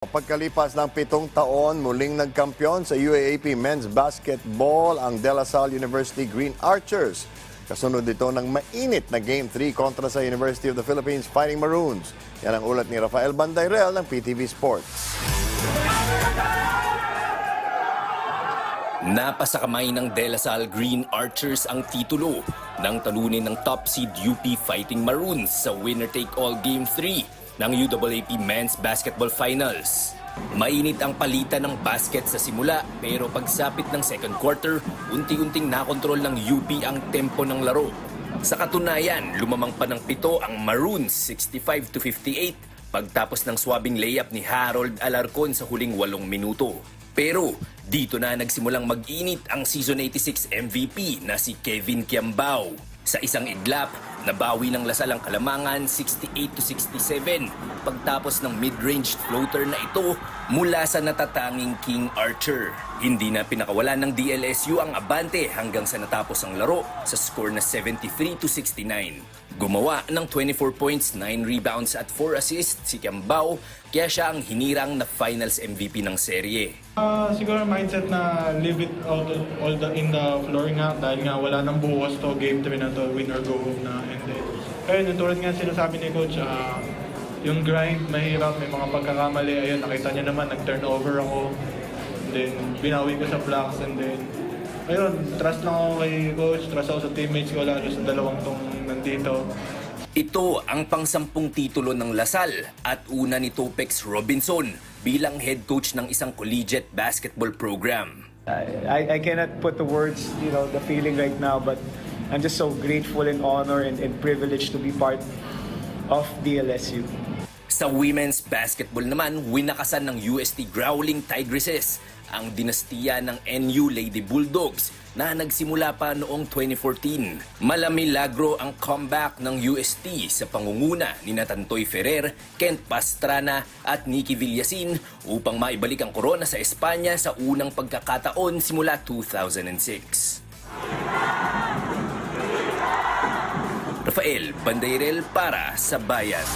Pagkalipas ng 7 taon, muling nagkampiyon sa UAAP Men's Basketball ang De La Salle University Green Archers. Kasunod dito ng mainit na Game 3 kontra sa University of the Philippines Fighting Maroons. Yan ang ulat ni Rafael Bandayrel ng PTV Sports. Napasakamay ng De La Salle Green Archers ang titulo nang talunin ng top seed UP Fighting Maroons sa winner-take-all Game 3 ng UAAP Men's Basketball Finals. Mainit ang palitan ng basket sa simula pero pagsapit ng second quarter, unti-unting nakontrol ng UP ang tempo ng laro. Sa katunayan, lumamang pa ng 7 ang Maroons 65-58 pagtapos ng swabing layup ni Harold Alarcon sa huling 8 minuto. Pero dito na nagsimulang mag-init ang Season 86 MVP na si Kevin Kiambao. Sa isang idlap, nabawi ng Lasal ang kalamangan 68-67 pagtapos ng mid-range floater na ito mula sa natatanging King Archer. Hindi na pinakawalan ng DLSU ang abante hanggang sa natapos ang laro sa score na 73-69. Gumawa ng 24 points, 9 rebounds at 4 assists si Kiambao kaya siya ang hinirang na finals MVP ng serye. Siguro mindset na leave it out all in the floor nga dahil nga wala nang bukas to game 3 na to, win or go home na. And then, ayun, tulad nga sinasabi ni Coach, yung grind mahirap, may mga pagkakamali. Ayun, nakita niya naman, nag-turnover ako. And then, binawi ko sa blocks. And then, ayun, trust lang ako kay Coach, trust ako sa teammates ko, lalo sa dalawang tong nandito. Ito ang pang-10 titulo ng Lasal at una ni Topex Robinson bilang head coach ng isang collegiate basketball program. I cannot put the words, the feeling right now, but I'm just so grateful and honored and privileged to be part of DLSU. Sa women's basketball naman, winakasan ng UST Growling Tigresses ang dinastiya ng NU Lady Bulldogs na nagsimula pa noong 2014. Malamilagro ang comeback ng UST sa pangunguna ni Tantoy Ferrer, Kent Pastrana at Nikki Villasin upang maibalik ang korona sa Espanya sa unang pagkakataon simula 2006. Rafael Bandayrel para sa Bayan.